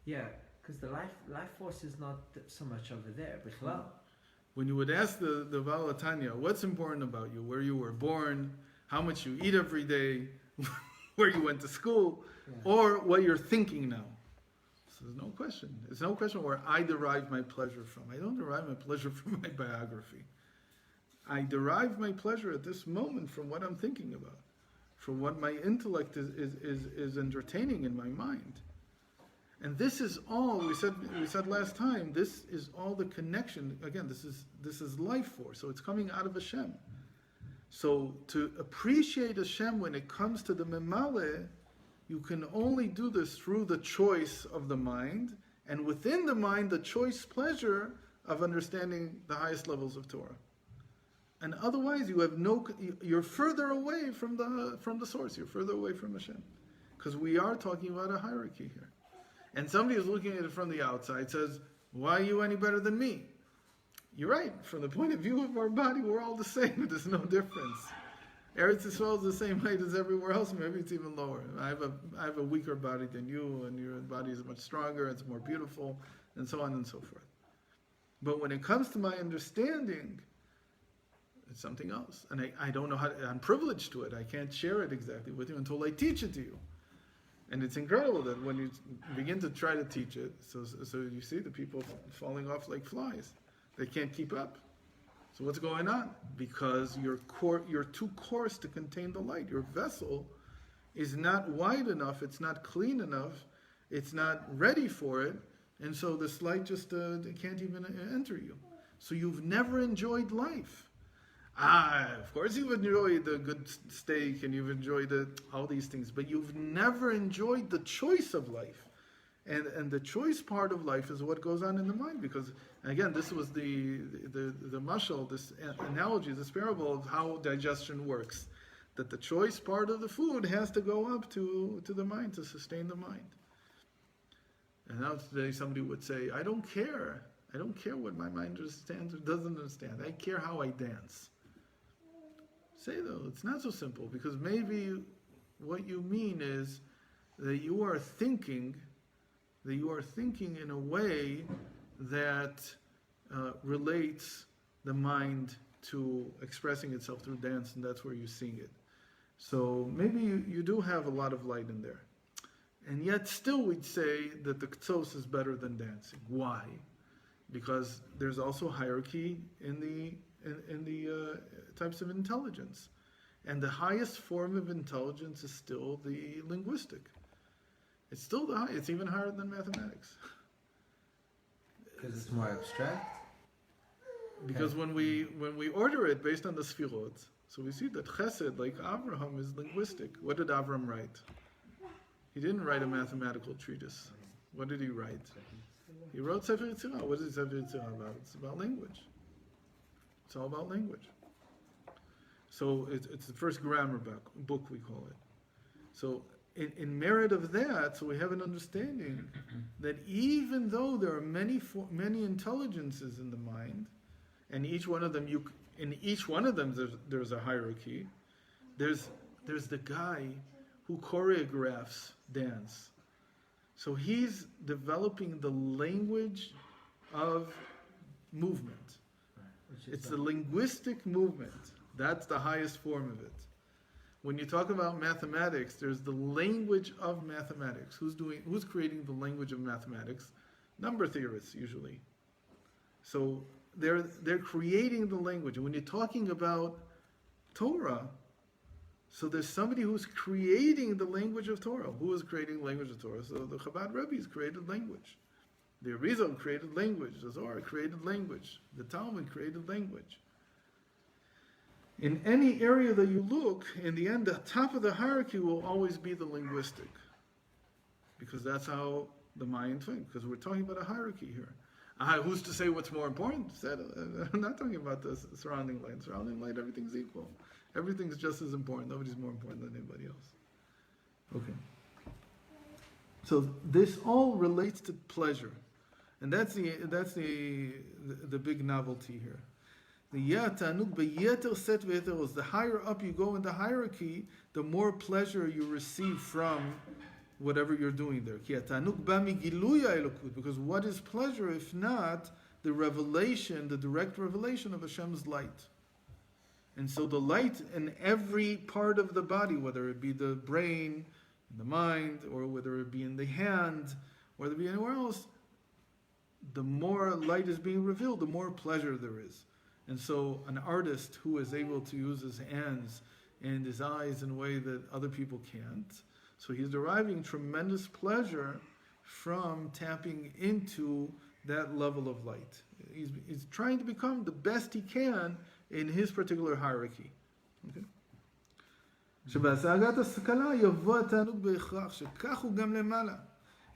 yeah, because the life force is not so much over there, but well. When you would ask the Valatanya, what's important about you, where you were born, how much you eat every day, where you went to school, or what you're thinking now. So there's no question. There's no question where I derive my pleasure from. I don't derive my pleasure from my biography. I derive my pleasure at this moment from what I'm thinking about, from what my intellect is entertaining in my mind. And this is all we said last time. This is all the connection. Again, this is life force. So it's coming out of Hashem. So to appreciate Hashem when it comes to the memale, you can only do this through the choice of the mind, and within the mind, the choice pleasure of understanding the highest levels of Torah. And otherwise, you're further away from the source. You're further away from Hashem, because we are talking about a hierarchy here. And somebody is looking at it from the outside, says, "Why are you any better than me?" You're right. From the point of view of our body, we're all the same. There's no difference. Eretz Yisrael is the same height as everywhere else. Maybe it's even lower. I have a weaker body than you, and your body is much stronger. It's more beautiful, and so on and so forth. But when it comes to my understanding, it's something else. And I don't know I'm privileged to it. I can't share it exactly with you until I teach it to you. And it's incredible that when you begin to try to teach it, so you see the people falling off like flies. They can't keep up. So what's going on? Because you're too coarse to contain the light. Your vessel is not wide enough. It's not clean enough. It's not ready for it. And so this light just can't even enter you. So you've never enjoyed life. Of course you've enjoyed the good steak and you've enjoyed all these things, but you've never enjoyed the choice of life. And the choice part of life is what goes on in the mind, because again, this was the mashal, this analogy, this parable of how digestion works. That the choice part of the food has to go up to the mind, to sustain the mind. And now today somebody would say, I don't care what my mind understands or doesn't understand. I care how I dance. Say though, it's not so simple, because maybe what you mean is that you are thinking in a way that relates the mind to expressing itself through dance, and that's where you're seeing it. So maybe you do have a lot of light in there. And yet still we'd say that the ktos is better than dancing. Why? Because there's also hierarchy in the types of intelligence. And the highest form of intelligence is still the linguistic. It's still it's even higher than mathematics. Because it's more abstract? Because when we order it based on the sfirot, so we see that chesed, like Avraham, is linguistic. What did Avram write? He didn't write a mathematical treatise. What did he write? He wrote Sefer Yetzirah. What is Sefer Yetzirah about? It's about language. It's all about language. So it's the first grammar book, we call it. So in merit of that, so we have an understanding that even though there are many intelligences in the mind, and each one of them there's a hierarchy. There's the guy who choreographs dance. So he's developing the language of movement. It's the linguistic movement. That's the highest form of it. When you talk about mathematics, there's the language of mathematics. Who's creating the language of mathematics? Number theorists, usually. So they're creating the language. And when you're talking about Torah, so there's somebody who's creating the language of Torah. Who is creating the language of Torah? So the Chabad Rebbe's created language. The Arizal created language. The Zohar created language. The Talmud created language. In any area that you look, in the end, the top of the hierarchy will always be the linguistic. Because that's how the mind thinks. Because we're talking about a hierarchy here. Who's to say what's more important? I'm not talking about the surrounding light. Surrounding light, everything's equal. Everything's just as important. Nobody's more important than anybody else. Okay. So this all relates to pleasure, and that's the big novelty here. The higher up you go in the hierarchy, the more pleasure you receive from whatever you're doing there. Because what is pleasure if not the revelation, the direct revelation of Hashem's light? And so the light in every part of the body, whether it be the brain, the mind, or whether it be in the hand, or whether it be anywhere else, the more light is being revealed, the more pleasure there is. And so an artist who is able to use his hands and his eyes in a way that other people can't, so he's deriving tremendous pleasure from tapping into that level of light. He's trying to become the best he can in his particular hierarchy. Okay? שבהשגת השכלה יבוא התענוג בהכרח, שכך הוא גם למעלה.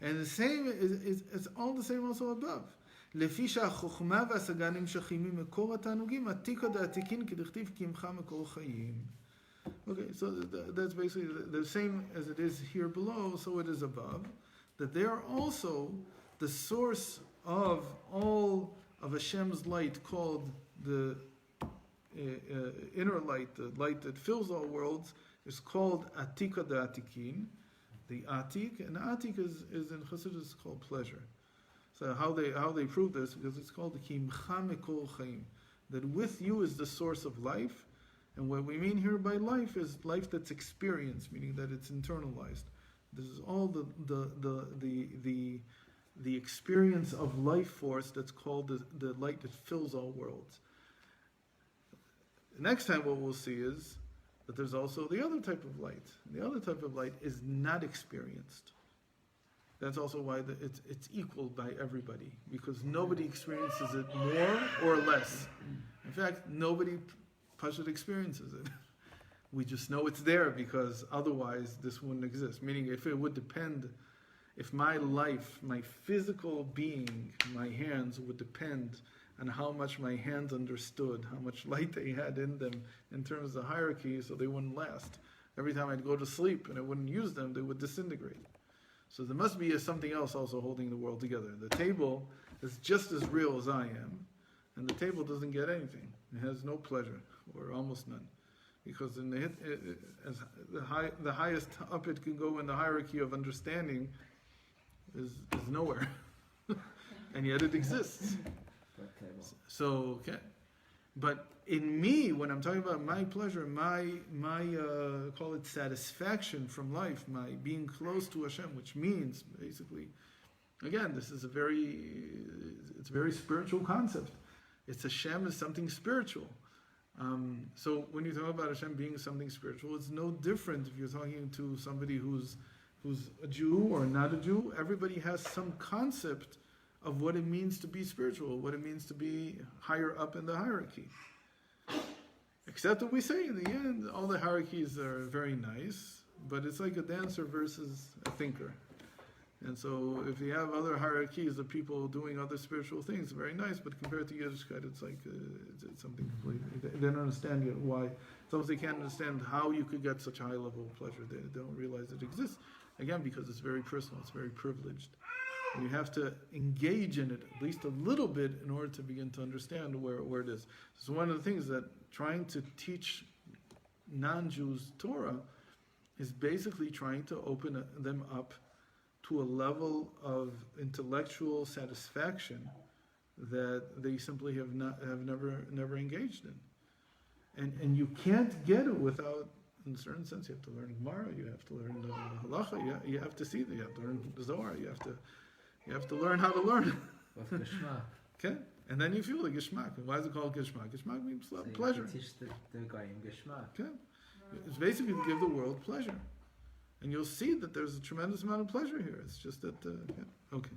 And the same is all the same also above. לפי שהחוכמה וההשגה נמשכים ממקור התענוגים, עתיקא דעתיקין כדכתיב כי עמך מקור חיים. Okay, so that's basically the same as it is here below, so it is above. That they are also the source of all of Hashem's light, called the inner light, the light that fills all worlds, is called Atika Da'atikin, the Atik, and Atik is in Chassidus called pleasure. So how they prove this, because it's called the Kimcha Mikol Chaim, that with you is the source of life, and what we mean here by life is life that's experienced, meaning that it's internalized. This is all the experience of life force that's called the light that fills all worlds. The next time what we'll see is that there's also the other type of light. The other type of light is not experienced. That's also why it's equal by everybody, because nobody experiences it more or less. In fact, nobody Pashut experiences it. We just know it's there because otherwise this wouldn't exist. Meaning, if it would depend, if my life, my physical being, my hands would depend on how much my hands understood, how much light they had in them in terms of the hierarchy, so they wouldn't last. Every time I'd go to sleep and I wouldn't use them, they would disintegrate. So there must be something else also holding the world together. The table is just as real as I am, and the table doesn't get anything. It has no pleasure, or almost none. Because in the highest up it can go in the hierarchy of understanding is nowhere. And yet it exists. So, okay. But in me, when I'm talking about my pleasure, my call it satisfaction from life, my being close to Hashem, which means basically, again, this is it's a very spiritual concept. It's Hashem is something spiritual. So when you talk about Hashem being something spiritual, it's no different if you're talking to somebody who's a Jew or not a Jew. Everybody has some concept of what it means to be spiritual, what it means to be higher up in the hierarchy. Except that we say in the end, all the hierarchies are very nice, but it's like a dancer versus a thinker. And so if you have other hierarchies of people doing other spiritual things, very nice, but compared to Yiddishkeit, it's like it's something completely. They don't understand yet why. It's almost they can't understand how you could get such a high level of pleasure. They don't realize it exists. Again, because it's very personal, it's very privileged. And you have to engage in it at least a little bit in order to begin to understand where it is. So one of the things that trying to teach non-Jews Torah is basically trying to open them up to a level of intellectual satisfaction that they simply have never engaged in, and you can't get it without, in a certain sense, you have to learn Gemara, you have to learn the halacha, you have to see that, you have to learn the Zohar, you have to learn how to learn. Okay, and then you feel the geshmak. And why is it called geshmak? Geshmak means pleasure. You teach the guy in geshmak. Okay, it's basically to give the world pleasure. And you'll see that there's a tremendous amount of pleasure here. It's just that, okay.